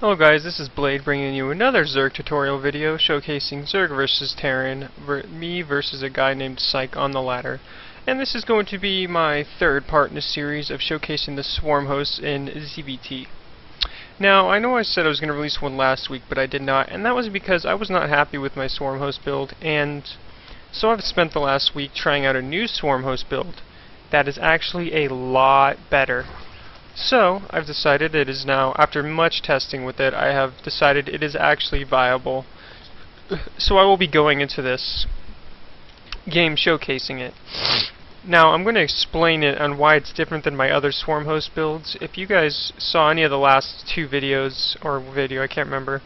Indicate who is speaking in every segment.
Speaker 1: Hello guys, this is Blade bringing you another Zerg tutorial video showcasing Zerg versus Terran, me versus a guy named Psych on the ladder. And this is going to be my third part in a series of showcasing the swarmhosts in ZVT. Now, I know I said I was going to release one last week, but I did not, and that was because I was not happy with my swarmhost build, and so I've spent the last week trying out a new swarmhost build that is actually a lot better. So, I've decided it is now, after much testing with it, I have decided it is actually viable. So I will be going into this game showcasing it. Now, I'm going to explain it on why it's different than my other swarmhost builds. If you guys saw any of the last two videos, or video, I can't remember,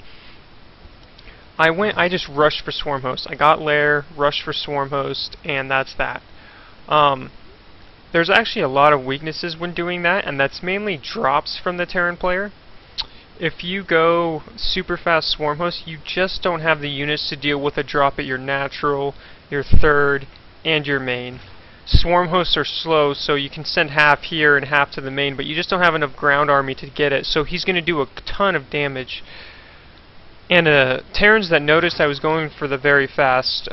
Speaker 1: I just rushed for swarmhost. I got lair, rushed for swarmhost, and that's that. There's actually a lot of weaknesses when doing that, and that's mainly drops from the Terran player. If you go super fast swarmhost, you just don't have the units to deal with a drop at your natural, your third, and your main. Swarmhosts are slow, so you can send half here and half to the main, but you just don't have enough ground army to get it, so he's going to do a ton of damage. And Terrans that noticed I was going for the very fast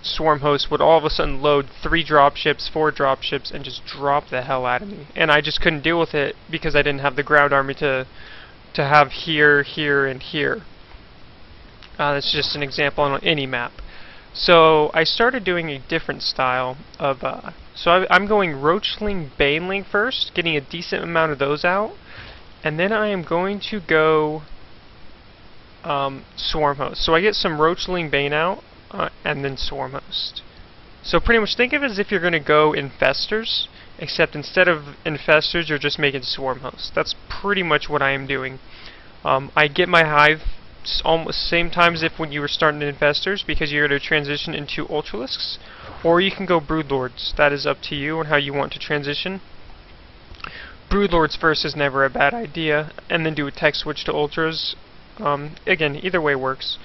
Speaker 1: swarmhost would all of a sudden load 3 dropships, 4 dropships, and just drop the hell out of me. And I just couldn't deal with it because I didn't have the ground army to have here, here, and here. That's just an example on any map. So I started doing a different style of, I'm going roach, ling, bane, ling first, getting a decent amount of those out, and then I am going to go swarmhost. So I get some roach, ling, bane out, and then swarmhost. So pretty much think of it as if you're going to go infestors, except instead of infestors, you're just making swarmhost. That's pretty much what I am doing. I get my hive almost same time as if when you were starting infestors, because you're going to transition into ultralisks, or you can go broodlords. That is up to you and how you want to transition. Broodlords first is never a bad idea, and then do a tech switch to ultras. Again, either way works.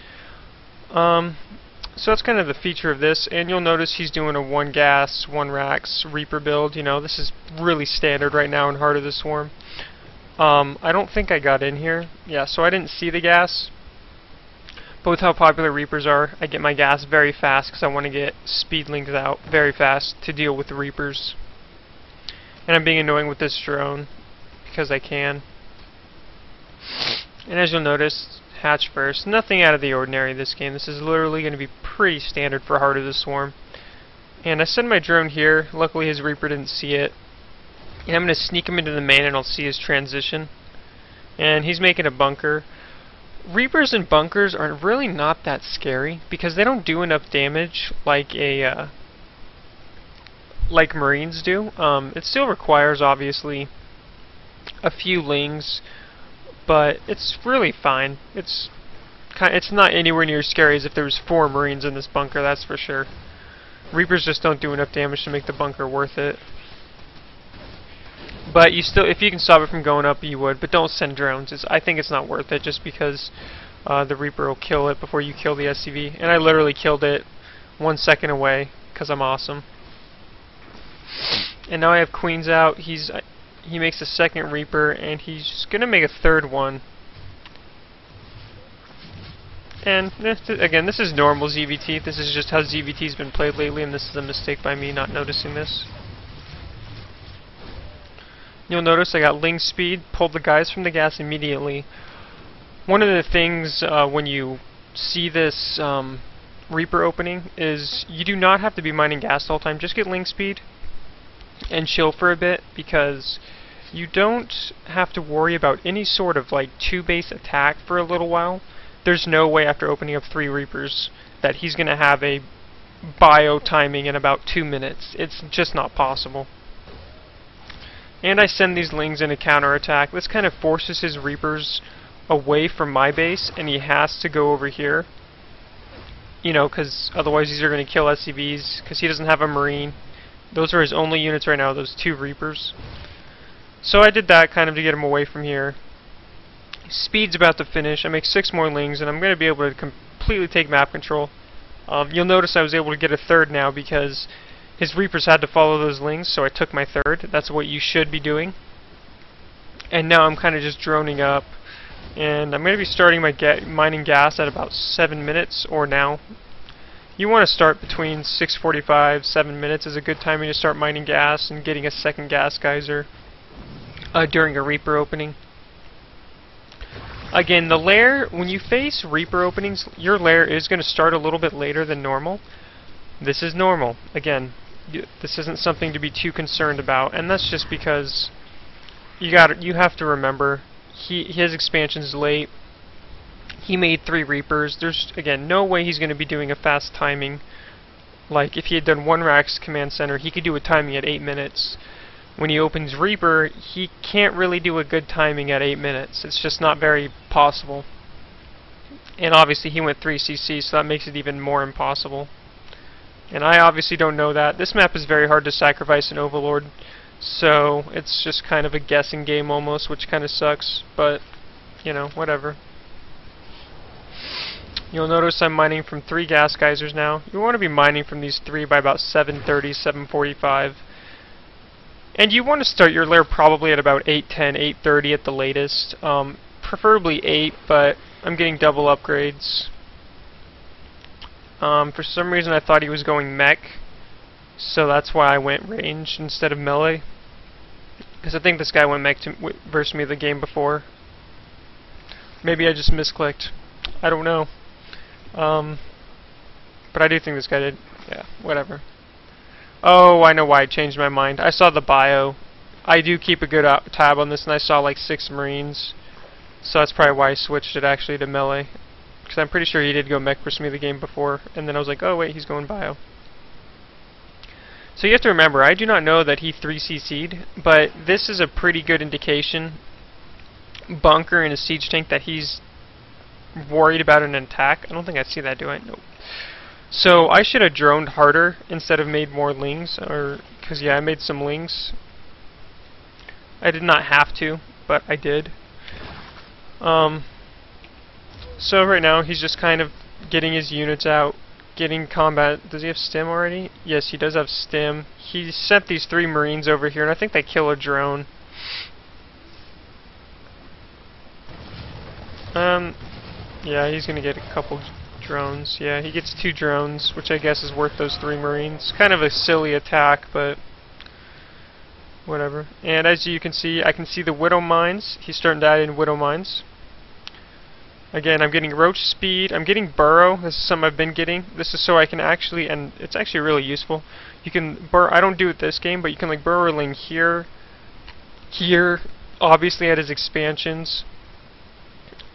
Speaker 1: So that's kind of the feature of this, and you'll notice he's doing a 1 gas, 1 rax Reaper build. You know, this is really standard right now in Heart of the Swarm. I don't think I got in here. Yeah, so I didn't see the gas. But with how popular Reapers are, I get my gas very fast because I want to get speedlings out very fast to deal with the Reapers. And I'm being annoying with this drone because I can. And as you'll notice, hatch first. Nothing out of the ordinary this game. This is literally going to be pretty standard for Heart of the Swarm. And I send my drone here. Luckily his Reaper didn't see it. And I'm going to sneak him into the main and I'll see his transition. And he's making a bunker. Reapers and bunkers are really not that scary because they don't do enough damage like like Marines do. It still requires obviously a few lings, but it's really fine. It's not anywhere near as scary as if there was 4 Marines in this bunker, that's for sure. Reapers just don't do enough damage to make the bunker worth it. But you still, if you can stop it from going up, you would. But don't send drones. I think it's not worth it, just because the Reaper will kill it before you kill the SCV. And I literally killed it 1 second away because I'm awesome. And now I have Queens out. He makes a 2nd Reaper, and he's gonna make a 3rd one. And again, this is normal ZVT. This is just how ZVT's been played lately, and this is a mistake by me not noticing this. You'll notice I got ling speed, pulled the guys from the gas immediately. One of the things when you see this Reaper opening is you do not have to be mining gas all the time. Just get ling speed and chill for a bit, because you don't have to worry about any sort of like 2-base attack for a little while. There's no way after opening up 3 Reapers that he's going to have a bio timing in about 2 minutes. It's just not possible. And I send these lings in a counterattack. This kind of forces his Reapers away from my base, and he has to go over here. You know, because otherwise these are going to kill SCVs, because he doesn't have a Marine. Those are his only units right now, those 2 Reapers. So I did that kind of to get him away from here. Speed's about to finish. I make 6 more lings, and I'm going to be able to completely take map control. You'll notice I was able to get a 3rd now because his Reapers had to follow those lings, so I took my 3rd. That's what you should be doing. And now I'm kind of just droning up, And I'm going to be starting my mining gas at about 7 minutes, or now. You want to start between 6:45, 7 minutes is a good timing to start mining gas and getting a second gas geyser during a Reaper opening. Again, the lair, when you face Reaper openings, your lair is going to start a little bit later than normal. This is normal. Again, this isn't something to be too concerned about, and that's just because you have to remember his expansion's late. He made 3 Reapers. There's, again, no way he's going to be doing a fast timing. Like, if he had done 1 Rax Command Center, he could do a timing at 8 minutes. When he opens Reaper, he can't really do a good timing at 8 minutes. It's just not very possible. And obviously he went 3cc, so that makes it even more impossible. And I obviously don't know that. This map is very hard to sacrifice an Overlord, so it's just kind of a guessing game almost, which kind of sucks, but, you know, whatever. You'll notice I'm mining from 3 gas geysers now. You want to be mining from these 3 by about 7:30, 7:45. And you want to start your lair probably at about 8:10, 8:30 at the latest. Preferably 8, but I'm getting double upgrades. For some reason I thought he was going mech, so that's why I went range instead of melee. Because I think this guy went mech versus me the game before. Maybe I just misclicked. I don't know. But I do think this guy did. Yeah, whatever. Oh, I know why I changed my mind. I saw the bio. I do keep a good tab on this, and I saw like 6 Marines. So that's probably why I switched it actually to melee. Because I'm pretty sure he did go mech versus me the game before. And then I was like, oh wait, he's going bio. So you have to remember, I do not know that he 3cc'd, but this is a pretty good indication, bunker in a siege tank, that he's worried about an attack. I don't think I see that, do I? Nope. So I should have droned harder instead of made more lings, or because yeah, I made some lings. I did not have to, but I did. So right now he's just kind of getting his units out, getting combat. Does he have stim already? Yes, he does have stim. He sent these 3 Marines over here, and I think they kill a drone. Yeah, he's gonna get a couple drones. Yeah, he gets 2 drones, which I guess is worth those 3 Marines. Kind of a silly attack, but whatever. And as you can see, I can see the widowmines. He's starting to add in widowmines. Again, I'm getting roach speed. I'm getting burrow. This is something I've been getting. This is so I can actually, and it's actually really useful. You can burrow. I don't do it this game, but you can like burrow a ling here, here. Obviously at his expansions.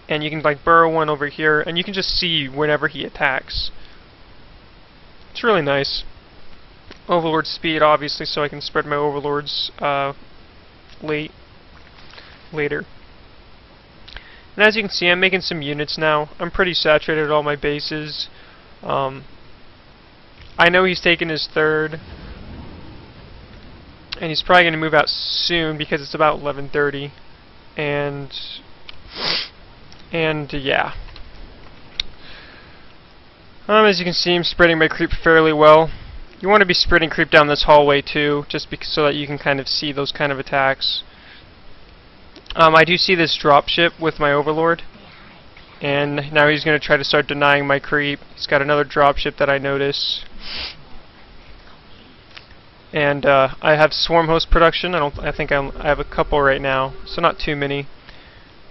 Speaker 1: And you can like burrow one over here, and you can just see whenever he attacks. It's really nice. Overlord speed, obviously, so I can spread my overlords later. And as you can see, I'm making some units now. I'm pretty saturated at all my bases. I know he's taking his 3rd, and he's probably going to move out soon because it's about 11:30, and yeah. As you can see, I'm spreading my creep fairly well. You want to be spreading creep down this hallway too, just so that you can kind of see those kind of attacks. I do see this dropship with my overlord, and now he's going to try to start denying my creep. He's got another dropship that I notice. And I have swarmhost production. I think I have a couple right now, so not too many.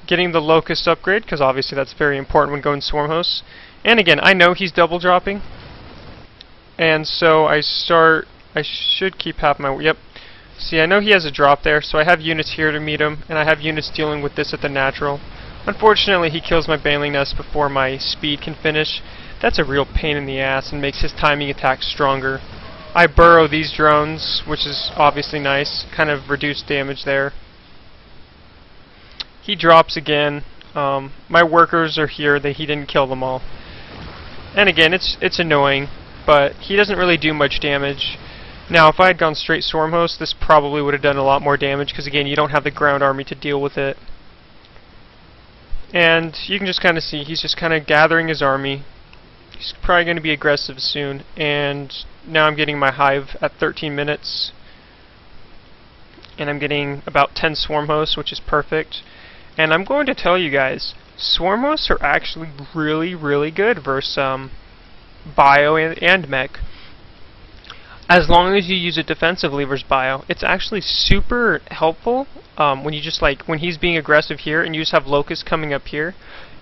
Speaker 1: Getting the locust upgrade, because obviously that's very important when going swarmhosts. And again, I know he's double dropping, and so I should keep half my, yep. See, I know he has a drop there, so I have units here to meet him, and I have units dealing with this at the natural. Unfortunately, he kills my baneling nest before my speed can finish. That's a real pain in the ass and makes his timing attack stronger. I burrow these drones, which is obviously nice, kind of reduced damage there. He drops again. My workers are here. He didn't kill them all. And again, it's annoying, but he doesn't really do much damage. Now, if I had gone straight swarmhost, this probably would have done a lot more damage, because again, you don't have the ground army to deal with it. And you can just kind of see, he's just kind of gathering his army. He's probably going to be aggressive soon, and now I'm getting my hive at 13 minutes. And I'm getting about 10 swarmhosts, which is perfect. And I'm going to tell you guys, swarmhosts are actually really, really good versus bio and mech. As long as you use it defensively versus bio, it's actually super helpful when you just when he's being aggressive here and you just have locusts coming up here.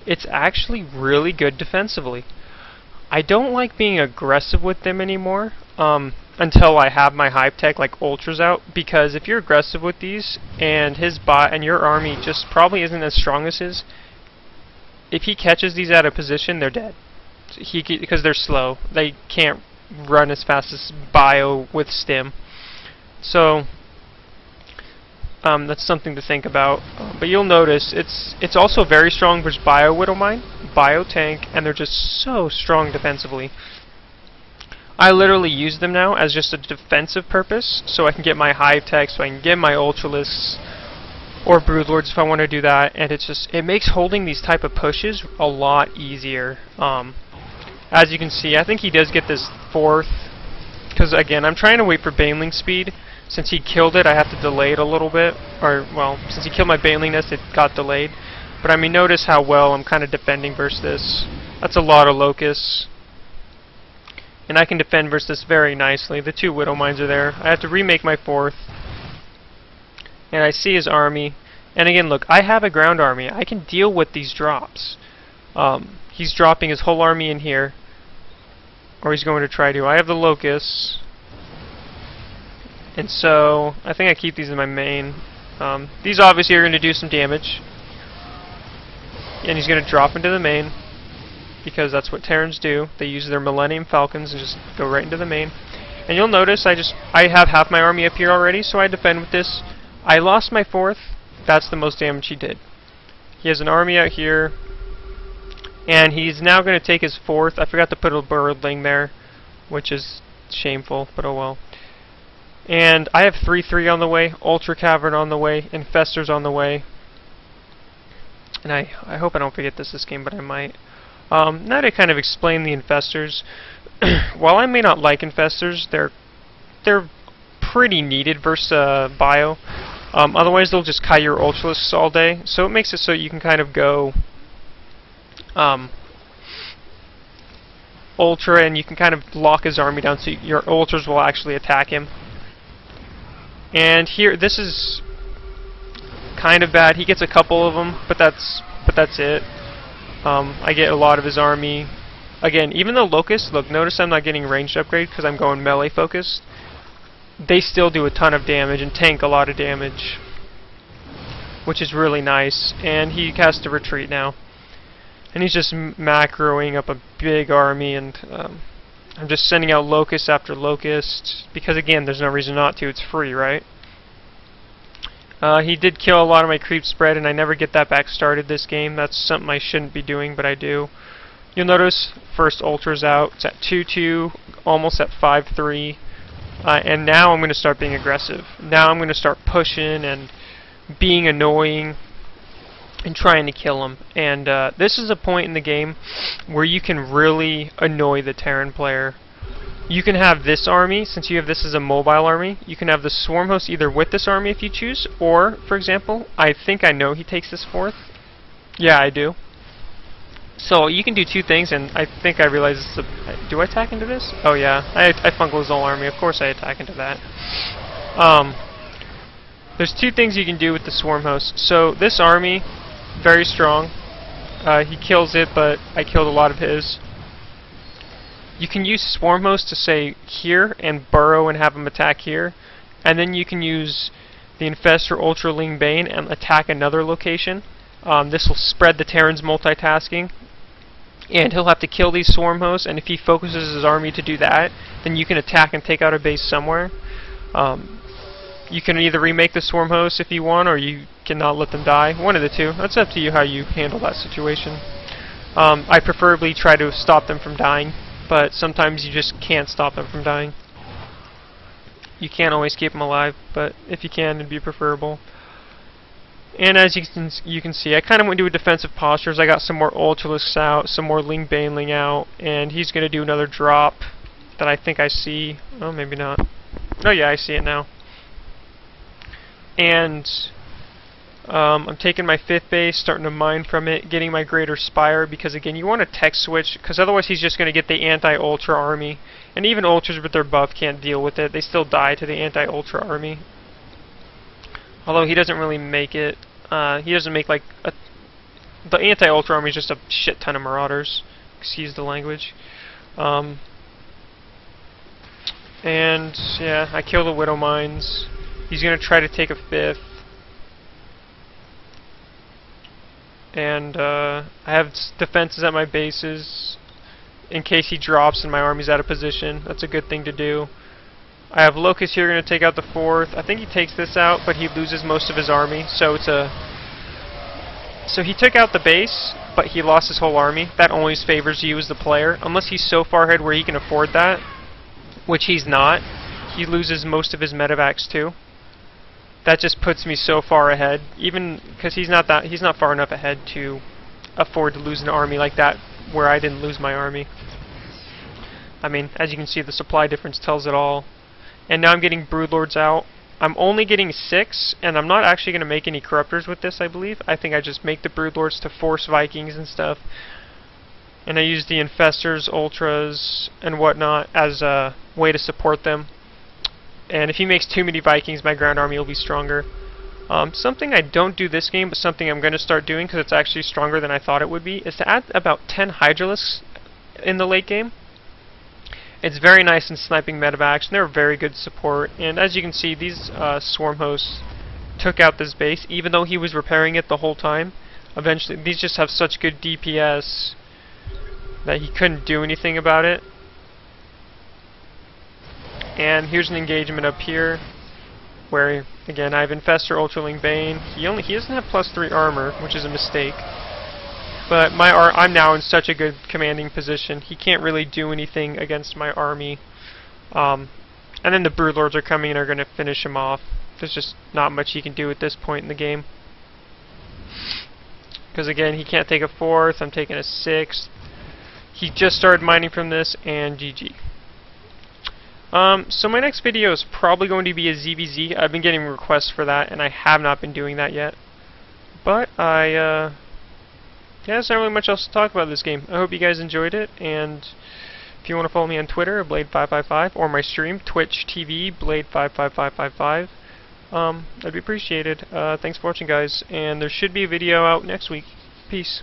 Speaker 1: It's actually really good defensively. I don't like being aggressive with them anymore until I have my hype tech like ultras out, because if you're aggressive with these and your army just probably isn't as strong as his, if he catches these out of position, they're dead. Because they're slow, they can't run as fast as bio with stim. So that's something to think about. But you'll notice it's also very strong versus bio widowmine, bio tank, and they're just so strong defensively. I literally use them now as just a defensive purpose, so I can get my hive tech, so I can get my ultralisks or broodlords if I want to do that, and it makes holding these type of pushes a lot easier. As you can see, I think he does get this 4th, because again, I'm trying to wait for baneling speed. Since he killed it, I have to delay it a little bit, or well, since he killed my baneling nest, it got delayed. But I mean, notice how well I'm kind of defending versus this. That's a lot of locusts, and I can defend versus this very nicely. The 2 widowmines are there. I have to remake my 4th, and I see his army. And again, look, I have a ground army. I can deal with these drops. He's dropping his whole army in here, or he's going to try to. I have the locusts, and so I think I keep these in my main. These obviously are going to do some damage, and he's going to drop into the main, because that's what Terrans do. They use their Millennium Falcons and just go right into the main. And you'll notice I have half my army up here already, so I defend with this. I lost my 4th. That's the most damage he did. He has an army out here, and he's now going to take his 4th. I forgot to put a birdling there, which is shameful, but oh well. And I have 3/3 on the way, Ultra Cavern on the way, Infestors on the way. And I hope I don't forget this game, but I might. Now to kind of explain the Infestors. While I may not like Infestors, they're pretty needed versus bio. Otherwise they'll just kite your ultralisks all day. So it makes it so you can kind of go ultra, and you can kind of lock his army down so your ultras will actually attack him. And here, this is kind of bad. He gets a couple of them, but that's it. I get a lot of his army. Again, even though locusts, look, notice I'm not getting ranged upgrade because I'm going melee focused. They still do a ton of damage and tank a lot of damage, which is really nice. And he has to retreat now. And he's just macroing up a big army, and I'm just sending out locust after locust, because again, there's no reason not to, it's free, right? He did kill a lot of my creep spread, and I never get that back started this game. That's something I shouldn't be doing, but I do. You'll notice first ultra's out, it's at 2-2, almost at 5-3, and now I'm going to start being aggressive. Now I'm going to start pushing and being annoying and trying to kill him. And this is a point in the game where you can really annoy the Terran player. You can have this army, since you have this as a mobile army, you can have the swarmhost either with this army if you choose, or, for example, I think I know he takes this 4th. Yeah, I do. So you can do 2 things, and I think I realize this is a... Do I attack into this? Oh yeah, I fungal his whole army, of course I attack into that. There's 2 things you can do with the swarmhost. So this army, very strong. He kills it, but I killed a lot of his. You can use swarmhost to say here and burrow and have him attack here, and then you can use the infestor ultra ling bane and attack another location. This will spread the Terran's multitasking, and he'll have to kill these swarmhosts, and if he focuses his army to do that, then you can attack and take out a base somewhere. You can either remake the swarmhosts if you want, or you cannot let them die. One of the 2. That's up to you how you handle that situation. I preferably try to stop them from dying, but sometimes you just can't stop them from dying. You can't always keep them alive, but if you can, it'd be preferable. And as you can see, I kind of went into a defensive posture. I got some more ultralisks out, some more ling baneling out, and he's going to do another drop that I think I see. Oh, maybe not. Oh yeah, I see it now. And I'm taking my 5th base, starting to mine from it, getting my greater spire, because again, you want to tech switch, because otherwise he's just going to get the anti-ultra army. And even ultras with their buff can't deal with it. They still die to the anti-ultra army. Although he doesn't really make it. He doesn't make like a... The anti-ultra army is just a shit ton of marauders. Excuse the language. And yeah, I kill the widowmines. He's going to try to take a 5th. And I have defenses at my bases in case he drops and my army's out of position. That's a good thing to do. I have locusts here going to take out the 4th. I think he takes this out, but he loses most of his army. So it's a... So he took out the base, but he lost his whole army. That always favors you as the player, unless he's so far ahead where he can afford that, which he's not. He loses most of his medevacs too. That just puts me so far ahead, even because he's not far enough ahead to afford to lose an army like that where I didn't lose my army. I mean, as you can see, the supply difference tells it all. And now I'm getting broodlords out. I'm only getting 6, and I'm not actually going to make any corruptors with this, I believe. I think I just make the broodlords to force Vikings and stuff. And I use the infestors, ultras, and whatnot as a way to support them. And if he makes too many Vikings, my ground army will be stronger. Something I don't do this game, but something I'm going to start doing because it's actually stronger than I thought it would be, is to add about 10 hydralisks in the late game. It's very nice in sniping medevacs, and they're very good support. And as you can see, these swarm hosts took out this base, even though he was repairing it the whole time. Eventually, these just have such good DPS that he couldn't do anything about it. And here's an engagement up here, where again I have Infestor, ultraling, bane. He doesn't have +3 armor, which is a mistake. But I'm now in such a good commanding position. He can't really do anything against my army. And then the broodlords are coming and are going to finish him off. There's just not much he can do at this point in the game. Because again, he can't take a 4th. I'm taking a 6th. He just started mining from this, and GG. So my next video is probably going to be a ZVZ. I've been getting requests for that, and I have not been doing that yet. But yeah, there's not really much else to talk about this game. I hope you guys enjoyed it, and if you want to follow me on Twitter, Blade555, or my stream, Twitch TV, Blade55555, that'd be appreciated. Thanks for watching, guys, and there should be a video out next week. Peace.